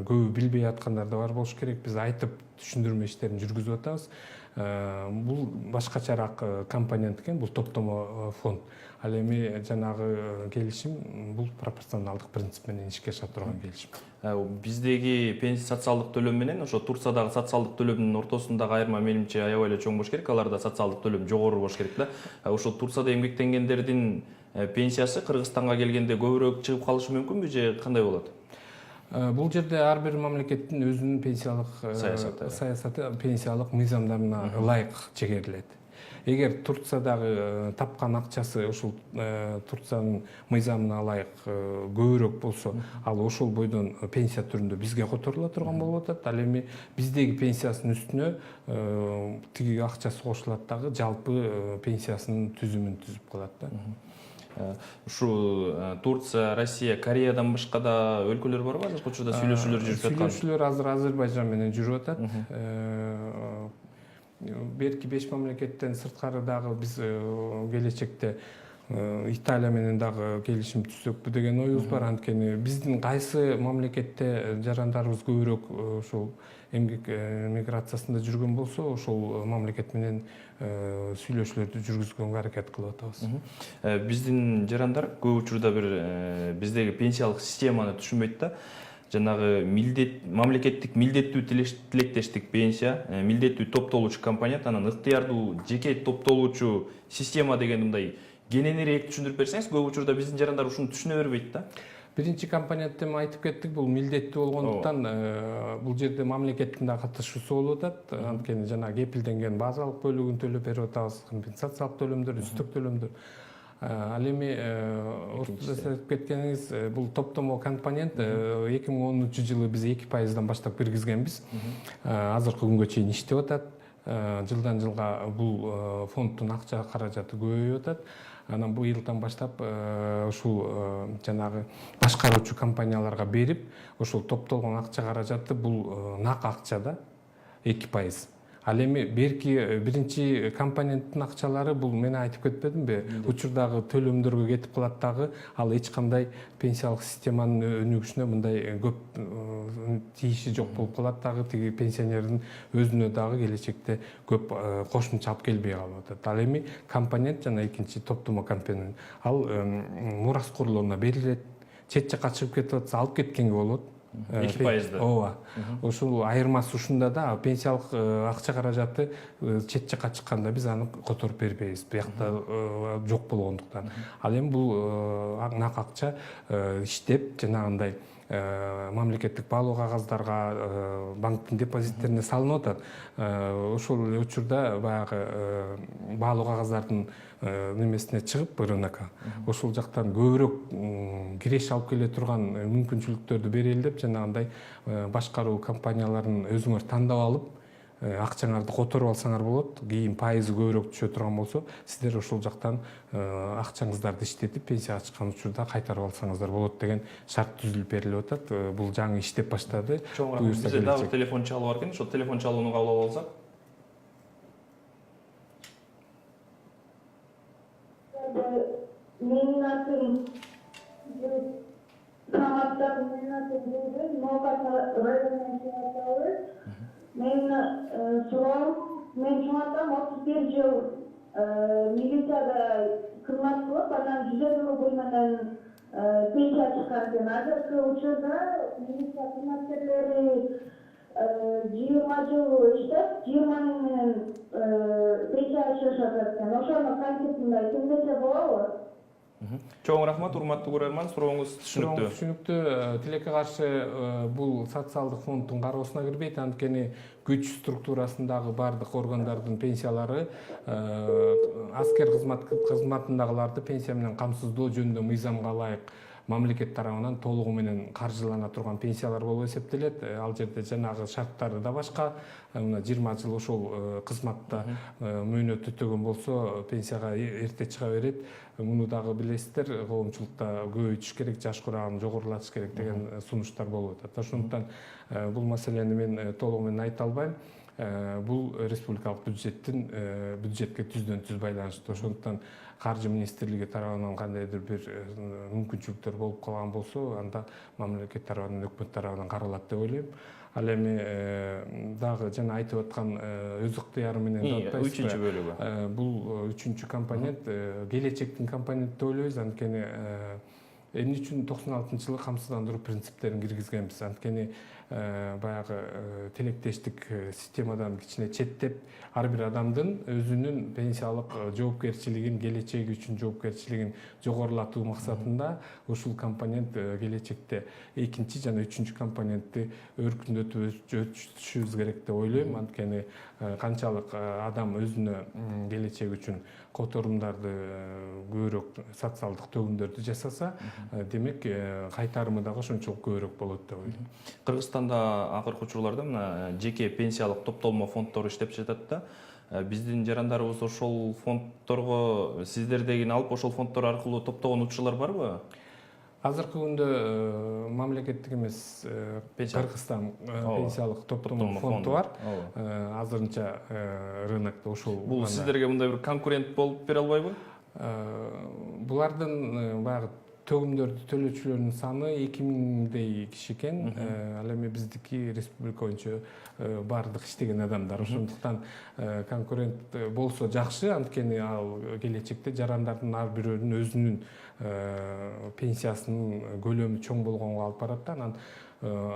Көбү билбей аткандар да бар болуш керек. Биз айтып түшүндүрмө иштерин жүргүзүп атабыз. Бул башкачараак компонент экен, бул топтомо фонд. Ал эми жанагы келишим бул пропорционалдык принцип менен ишке аша турган келишим. Биздеги пенсия социалдык төлөм менен ошо Турциядагы социалдык төлөмдүн ортосундагы айырма менимче аябай эле чоң болуш керек. Аларда социалдык төлөм жогору болуш керек да. Ошо Турцияда эмгектенгендердин пенсиясы Кыргызстанга келгенде көбүрөөк чыгып калышы мүмкүнбү же кандай болот? Бул жерде ар бир мамлекеттин өзүнүн пенсиялык саясаты, пенсиялык мыйзамдарына ылайык чегерилет. Эгер Турциядагы тапкан акчасы ошол Турциянын мыйзамына ылайык көбүрөөк болсо, ал ошол бойдон пенсия түрүндө бизге которула турган болуп атат. Ал эми биздеги пенсиясынын үстүнө тиги акчасы кошулат дагы, жалпы пенсиясынын түзүмүн түзүп калат да. Ушу Турция, Россия, Кореядан башка да өлкөлөр барбы? Азыркы учурда сүйлөшүүлөр жүрүп жаткан. Сүйлөшүүлөр азыр Азербайжан менен жүрүп атат. Берки 5 мамлекеттен сырткары дагы биз келечекте Италия менен дагы келишим түзсөкпү деген оюбуз бар. Анткени биздин кайсы мамлекетте жарандарыбыз көбүрөөк ошол эмгек миграциясында жүргөн болсо, ошол мамлекет менен сүйлөшүүлөрдү жүргүзгөнгө аракет кылып атабыз. Биздин жарандар көп учурда бир биздеги пенсиялык системаны түшүнбөйт да. Жанагы мамлекеттик милдеттүү тилектештик пенсия, милдеттүү топтолуучу компонент, анан ыктыярдуу жеке топтолуучу система деген мындай кененирээк түшүндүрүп берсеңиз, көп учурда биздин жарандар ушуну түшүнө бербейт да. Биринчи компонентти айтып кеттик, бул милдеттүү болгондуктан бул жерде мамлекеттин да катышуусу болуп атат. Анткени жана кепилденген базалык бөлүгүн төлөп берип атабыз, компенсациялык төлөмдөр, үстүк төлөмдөр. Ал эми ортодо айтып кеткениңиз, бул топтомо компонент 2010-жылы биз 2%дан баштап киргизгенбиз. Азыркы күнгө чейин иштеп атат. Жылдан жылга бул фонддун акча каражаты көбөйүп атат. Анан бул жылдан баштап ушул жанагы башкаруучу компанияларга берип, ошол топтолгон акча каражаты бул нак акча да. 2%. Ал эми берки биринчи компоненттин акчалары бул мен айтып кетпедимби? Учурдагы төлөмдөргө кетип калат дагы, ал эч кандай пенсиялык системанын өнүгүшүнө мындай көп тийиши жок болуп калат дагы, тиги пенсионердин өзүнө дагы келечекте көп кошумча алып келбей калып атат. Ал эми компонент жана экинчи топтомо компонент ал мураскорлоруна берилет, чет жакка чыгып кетип атса алып кеткенге болот. 2%. Ооба. Ушул айырмасы ушунда да, пенсиялык акча каражаты чет жакка чыкканда биз аны которуп бербейбиз. Биякта жок болгондуктан. Ал эми бул нак акча иштеп жанагындай мамлекеттик баалуу кагаздарга, банктын депозиттерине салынып атат. Ошол учурда баягы баалуу кагаздардын немесине чыгып РНК, ошол жактан көбүрөөк киреш алып келе турган мүмкүнчүлүктөрдү берели деп жанагындай башкаруу компанияларын өзүңөр тандап алып, акчаңарды которуп алсаңар болот. Кийин пайызы көбүрөөк түшө турган болсо, сиздер ошол жактан акчаңыздарды иштетип пенсияга чыккан учурда кайтарып алсаңыздар болот деген шарт түзүлүп берилип атат. Бул жаңы иштеп баштады. Бизде дагы бир телефон чалуу бар экен. Ошол телефон чалууну кабыл алып алсак. Менин атым Саматтагы менин атым Гүлгүл, Ноокат районунан чыгабыз. Мен суроом, мен чоңатам 31 жыл милицияда кызмат кылып, анан 150 рубль менен пенсия чыккан экен. Азыркы учурда милиция кызматкерлери 20 жыл иштеп, 20 менен пенсияга чыгышат экен. Ошону кантип мындай түзөсө болобу? Чоң рахмат, урматтуу көрөрман, сурооңуз түшүнүктүү. Түшүнүктүү. Тилекке каршы бул социалдык фонддун кароосуна кирбейт, анткени күч структурасындагы бардык органдардын пенсиялары аскер кызматындагыларды пенсия менен камсыздоо жөнүндө мыйзамга ылайык мамлекет тарабынан толугу менен каржылана турган пенсиялар болуп эсептелет. Ал жерде жанагы шарттары да башка. Мына 20 жыл ошол кызматта мөөнөт өтөгөн болсо пенсияга эрте чыга берет. Муну дагы билесиздер, коомчулукта көбөйтүш керек, жаш курагын жогорулатыш керек деген сунуштар болуп атат. Ошондуктан бул маселени мен толугу менен айта албайм. Бул республикалык бюджетке түздөн түз байланыштуу. Ошондуктан каржы министрлиги тарабынан кандайдыр бир мүмкүнчүлүктөр болуп калган болсо, анда мамлекет тарабынан, өкмөт тарабынан каралат деп ойлойм. Ал эми дагы жана айтып аткан өз ыктыяры менен үчүнчү бөлүгү. Бул үчүнчү компонент келечектин компоненти деп ойлойбуз. Анткени эмне үчүн 96-жылы камсыздандыруу принциптерин киргизгенбиз? Анткени баягы тилектештик системадан кичине четтеп, ар бир адамдын өзүнүн пенсиялык жоопкерчилигин, келечеги үчүн жоопкерчилигин жогорулатуу максатында ушул компонент келечекте экинчи жана үчүнчү компонентти өркүндөтүп өтүшүбүз керек деп ойлойм. Анткени канчалык адам өзүнө келечеги үчүн которумдарды көбүрөөк социалдык төгүмдөрдү жасаса, демек кайтарымы дагы ошончолук көбүрөөк болот деп ойлойм. Кыргызстанда акыркы учурларда мына жеке пенсиялык топтолмо фонддор иштеп жатат да. Биздин жарандарыбыз ошол фонддорго сиздердегини алып, ошол фонддор аркылуу топтогон учурлар барбы? Азыркы күндө мамлекеттик эмес Кыргызстан пенсиялык топтомо фонду бар. Азырынча рынокто ошол. Бул сиздерге мындай бир конкурент болуп бере албайбы? Булардын баягы төгүмдөрдү төлөөчүлөрдүн саны 2000дей киши экен. Ал эми биздики республика боюнча бардык иштеген адамдар. Ошондуктан конкурент болсо жакшы, анткени ал келечекте жарандардын ар бирөөнүн өзүнүн пенсиясынын көлөмү чоң болгонго алып барат да. Анан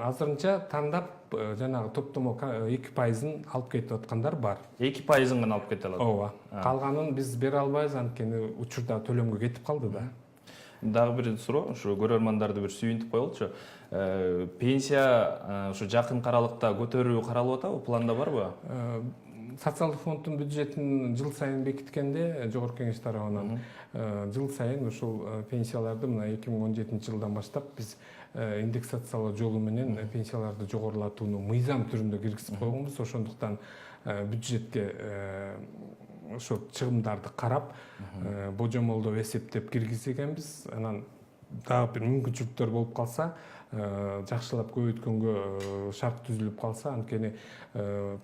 азырынча тандап жанагы топтомо 2%-ын алып кетип аткандар бар. 2%-ын гана алып кете алат. Ооба. Калганын биз бере албайбыз, анткени учурда төлөмгө кетип калды да. Дагы бир суроо, ушу көрөрмандарды бир сүйүнтүп коелучу. Пенсия ушу жакын аралыкта көтөрүү каралып атабы, планда барбы? Социалдык фонддун бюджетин жыл сайын бекиткенде жогорку кеңеш тарабынан жыл сайын ушул пенсияларды мына 2017 жылдан баштап биз индексациялоо жолу менен пенсияларды жогорулатууну мыйзам түрүндө киргизип койгонбуз. Ошондуктан бюджетке ошо чыгымдарды карап, божомолдоп эсептеп киргизгенбиз. Анан дагы бир мүмкүнчүлүктөр болуп калса, жакшылап көбөйткөнгө шарт түзүлүп калса, анткени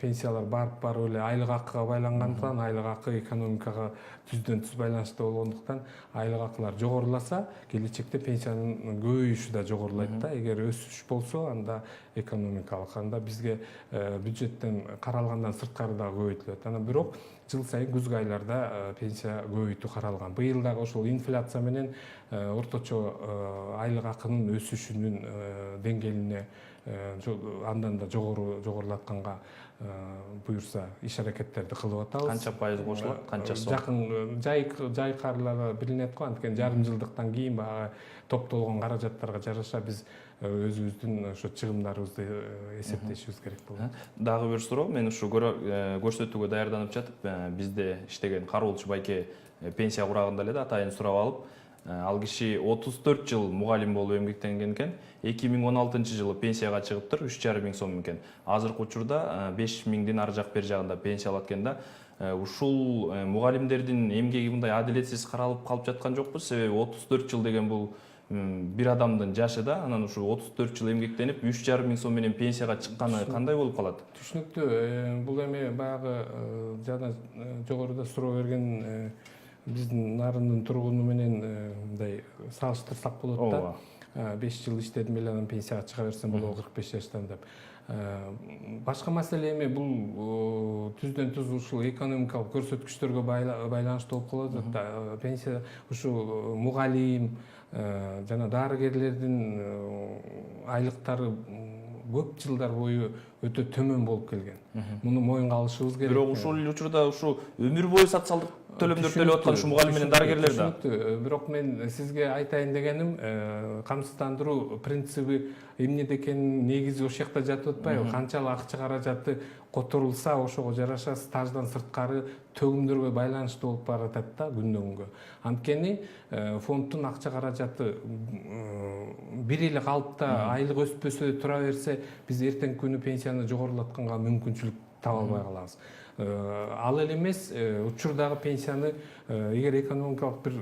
пенсиялар барып эле айлык акыга байлангандыктан, айлык акы экономикага түздөн түз байланыштуу болгондуктан, айлык акылар жогоруласа, келечекте пенсиянын көбөйүшү да жогорулайт да. Эгер өсүш болсо, анда экономикалык, анда бизге бюджеттен каралгандан сырткары да көбөйтүлөт. Анан бирок жыл сайын күзгү айларда пенсия көбөйтүү каралган. Быйыл дагы ошол инфляция менен орточо айлык акынын өсүшүнүн деңгээлине андан да жогорулатканга буюрса иш аракеттерди кылып атабыз. Канча пайыз кошулат, канча сом? Жакын жайкарларга билинет го, анткени жарым жылдыктан кийин баягы топтолгон каражаттарга жараша биз өзүбүздүн ошо чыгымдарыбызды эсептешибиз керек болот. Дагы бир суроо, мен ушу көрсөтүүгө даярданып жатып, бизде иштеген кароолчу байке пенсия курагында эле да атайын сурап алып, ал киши 34 жыл мугалим болуп эмгектенген экен. 2016 жылы пенсияга чыгыптыр, 3,5 миң сом экен. Азыркы учурда 5 миңдин ары жак бери жагында пенсия алат экен да. Ушул мугалимдердин эмгеги мындай адилетсиз каралып калып жаткан жокпу? Себеби 34 жыл деген бул бир адамдын жашы да, анан ушу 34 жыл эмгектенип 3,5 миң сом менен пенсияга чыкканы кандай болуп калат? Түшүнүктүү. Бул эми баягы жана жогоруда суроо берген биздин нарындын тургуну менен мындай салыштырсак болот да. 5 жыл иштедим эле, анан пенсияга чыга берсем болобу 45 жаштан деп. Башка маселе эми бул түздөн түз ушул экономикалык көрсөткүчтөргө байланыштуу болуп калат. Пенсия ушу мугалим жана дарыгерлердин айлыктары көп жылдар бою өтө төмөн болуп келген. Муну моюнга алышыбыз керек. Бирок ушул учурда ушу өмүр бою социалдык төлөмдөр төлөп аткан ушу мугалим менен дарыгерлер да. Бирок мен сизге айтайын дегеним, камсыздандыруу принциби эмнеде экенин негизи ошол жакта жатып атпайбы? Канчалык акча каражаты которулса, ошого жараша стаждан сырткары төгүмдөргө байланыштуу болуп баратат да күндөн күнгө. Анткени фонддун акча каражаты бир эле калыпта айлык өспөсө тура берсе, биз эртеңки күнү пенсияны жогорулатканга мүмкүнчүлүк таба албай калабыз. Ал эле эмес, учурдагы пенсияны эгер экономикалык бир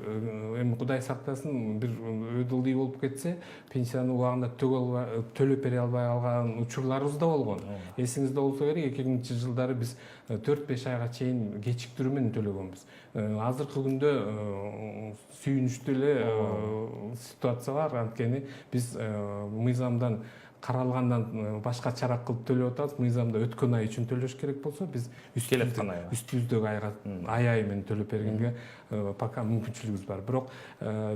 эми Кудай сактасын, бир өдүлдүй болуп кетсе, пенсияны убагында төлөп бере албай калган учурларыбыз да болгон. Эсиңизде болсо керек, 2000-жылдары биз 4-5 айга чейин кечиктирүү менен төлөгөнбүз. Азыркы күндө сүйүнүчтүү эле ситуация бар, анткени биз мыйзамдан каралгандан башка чара кылып төлөп атабыз. Мыйзамда өткөн ай үчүн төлөш керек болсо, биз үстүбүздөгү айга ай менен төлөп бергенге пока мүмкүнчүлүгүбүз бар. Бирок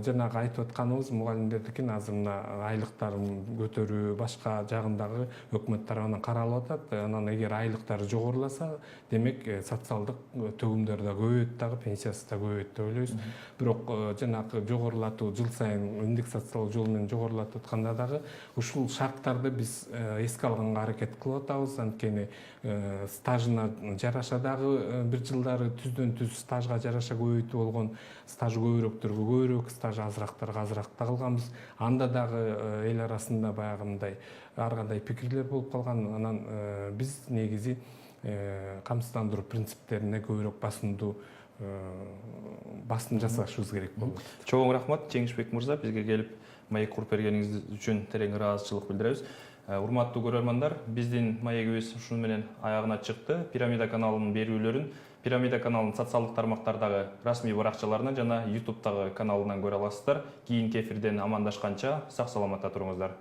жанагы айтып атканыбыз мугалимдердикин азыр мына айлыктарын көтөрүү башка жагындагы өкмөт тарабынан каралып атат. Анан эгер айлыктары жогоруласа, демек социалдык төгүмдөр да көбөйөт дагы, пенсиясы да көбөйөт деп ойлойбуз. Бирок жанагы жогорулатуу жыл сайын индексациялоо жолу менен жогорулатып атканда дагы ушул шарттарды биз эске алганга аракет кылып атабыз. Анткени стажына жараша дагы бир жылдары түздөн түз стажга жараша көбөйтүү болгон, стажы көбүрөөктөргө көбүрөөк, стажы азырактарга азыраак да кылганбыз. Анда дагы эл арасында баягы мындай ар кандай пикирлер болуп калган. Анан биз негизи камсыздандыруу принциптерине көбүрөөк басым жасашыбыз керек болот. Чоң рахмат Жеңишбек мырза, бизге келип маек куруп бергениңиз үчүн терең ыраазычылык билдиребиз. Урматтуу көрөрмандар, биздин маегибиз ушуну менен аягына чыкты. Пирамида каналынын берүүлөрүн Пирамида каналынын социалдык тармактардагы расмий баракчаларынан жана YouTube'дагы каналынан көрө аласыздар. Кийинки эфирден амандашканча сак саламатта туруңуздар.